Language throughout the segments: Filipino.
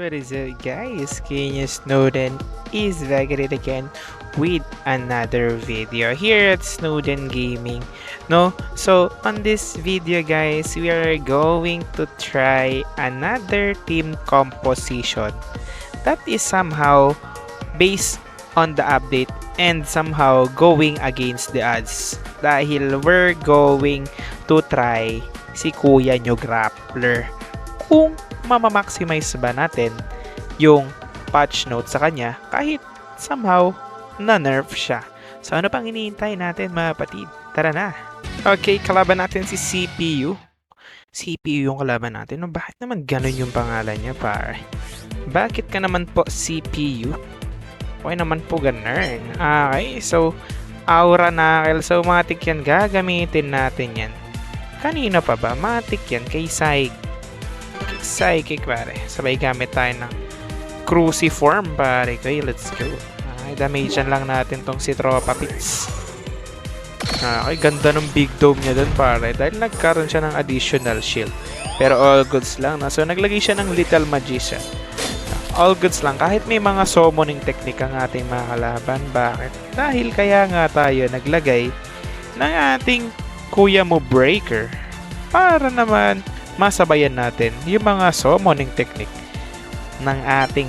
What is it, guys? Kenya Snowden is back at it again with another video here at Snowden Gaming. No, so on this video, guys, we are going to try another team composition that is somehow based on the update and somehow going against the odds dahil we're going to try si Kuya nyo Grappler kung mamamaximize ba natin yung patch note sa kanya kahit somehow na-nerf siya. So ano pang hinihintay natin mga kapatid? Tara na! Okay, kalaban natin si CPU. CPU yung kalaban natin. No, bakit naman ganun yung pangalan niya, pare? Bakit ka naman po CPU? Okay naman po ganun. Okay, so Aura Knuckle. So matik yan, gagamitin natin yan. Kanina pa ba? Matik yan kay Psychic, pare. Sabay gamit tayo ng Cruciform, pare. Okay, let's go. Okay, damagean lang natin tong si Tropa Pits. Okay, ganda ng big dome niya dun, pare. Dahil nagkaroon siya ng additional shield. Pero all goods lang na. So, naglagay siya ng Little Magician. All goods lang. Kahit may mga summoning technique ang ating mga kalaban. Bakit? Dahil kaya nga tayo naglagay ng ating Kuya Mo Breaker. Para naman masabayan natin yung mga summoning technique ng ating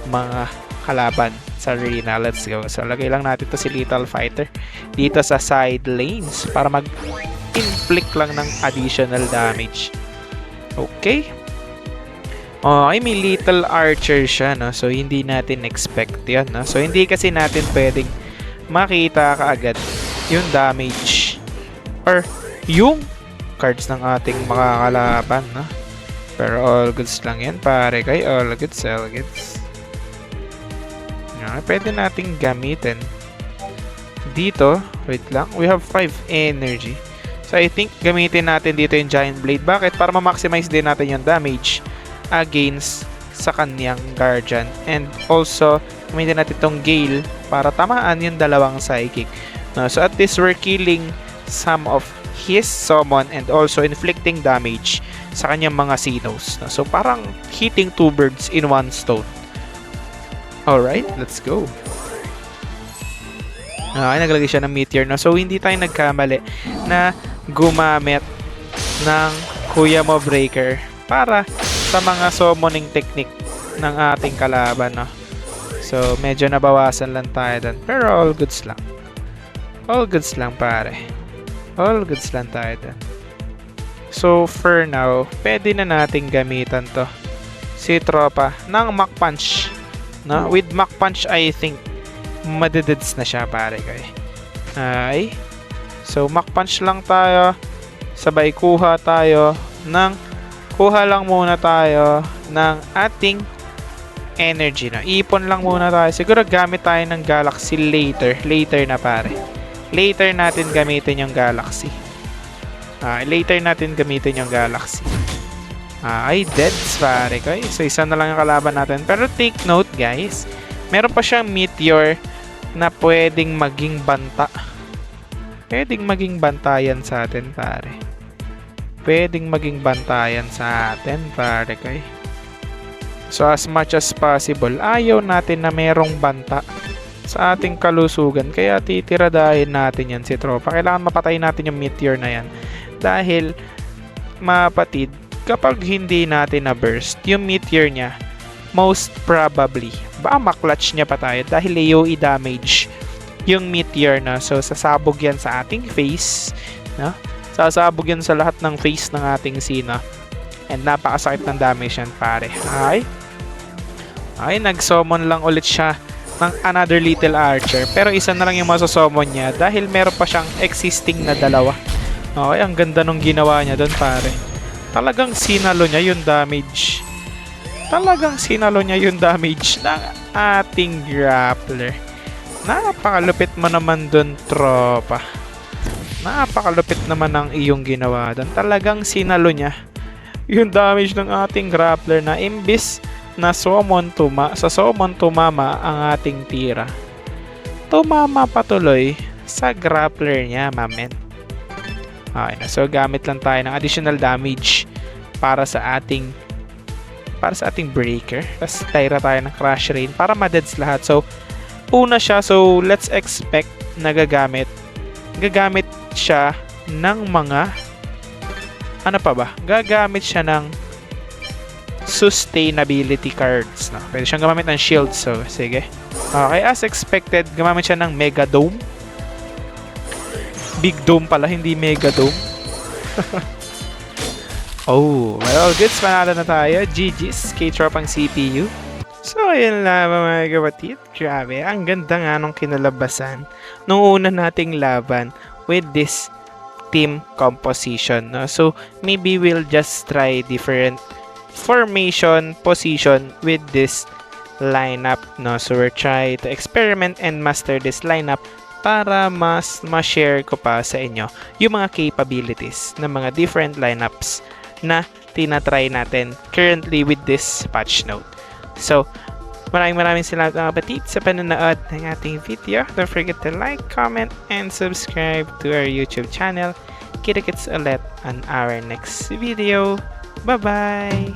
mga kalaban sa arena. Let's go. So, lagay lang natin to si Lethal Fighter dito sa side lanes para mag-inflict lang ng additional damage. Okay. Okay, may Little Archer siya, no? So, hindi natin expect yan, no? So, hindi kasi natin pwedeng makita kaagad yung damage or yung cards ng ating mga kalaban, no? Pero all goods lang yan, pare. Kay all goods. Pwede nating gamitin dito. Wait lang, we have 5 energy. So I think gamitin natin dito yung Giant Blade. Bakit? Para ma-maximize din natin yung damage against sa kanyang Guardian. And also gamitin natin itong Gale para tamaan yung dalawang Psychic, no? So at least we're killing some of his summon and also inflicting damage sa kanyang mga Xenos, no? So parang hitting 2 birds in 1 stone. Alright, let's go. Okay, naglagay siya ng Meteor, no? So hindi tayo nagkamali na gumamit ng Kuya Mo Breaker para sa mga summoning technique ng ating kalaban, no? So medyo nabawasan lang tayo dun, pero all goods lang. All goods lang, pare. All goods lang tayo dun. So for now, pwede na nating gamitan to si Tropa ng Mach Punch, no? With Mach Punch, I think madededs na siya, pare. Ay. So Mach Punch lang tayo. Sabay kuha lang muna tayo ng ating energy, no? Ipon lang muna tayo. Siguro gamit tayo ng Galaxy later na, pare. Later natin gamitin yung Galaxy. Ay, deads, pare. Okay? So, isa na lang yung kalaban natin. Pero take note, guys. Meron pa siyang Meteor na pwedeng maging banta. Pwedeng maging bantayan sa atin, pare. Okay? So, as much as possible, ayaw natin na merong banta sa ating kalusugan. Kaya titiradahin natin yan si Tropa. Kailangan mapatay natin yung Meteor na yan. Dahil, mapatid, kapag hindi natin na-burst yung Meteor niya, most probably, maklatch niya pa tayo dahil AoE damage yung Meteor na. So, sasabog yan sa ating face. No? Sasabog yan sa lahat ng face ng ating Xeno. And napakasakit ng damage yan, pare. Ay, nag-summon lang ulit siya ng another Little Archer. Pero isa na lang yung masasummon niya dahil meron pa siyang existing na dalawa. Okay, ang ganda nung ginawa niya doon, pare. Talagang sinalo niya yung damage. Ng ating Grappler. Napakalupit mo naman doon, Tropa. Napakalupit naman ang iyong ginawa doon. Talagang sinalo niya yung damage ng ating Grappler na imbis na summon tumama ang ating tira. Tumama patuloy sa Grappler niya, mamen. Okay na. So, gamit lang tayo ng additional damage para sa ating para sa ating breaker. Tapos Tyra tayo ng Crash Rain para ma-deads lahat. So, una siya. So, let's expect na gagamit siya ng mga ano pa ba? Gagamit siya ng sustainability cards. No? Pwede siyang gumamit ng shield. So, sige. Okay, as expected, gumamit siya ng Mega Dome. Big Dome pala, hindi Mega Dome. Oh, well, goods, panalo na tayo. GG's, K-Tropang CPU. So, ayun lang mga kapatid. Grabe, ang ganda nga nung kinalabasan nung una nating laban with this team composition. No? So, maybe we'll just try different formation, position with this lineup. No? So, we're trying to experiment and master this lineup para mas ma-share ko pa sa inyo yung mga capabilities ng mga different lineups na tinatry natin currently with this patch note. So, maraming salamat mga kapatid sa panonood ng ating video. Don't forget to like, comment, and subscribe to our YouTube channel. Kita-kits ulit on our next video. Bye-bye!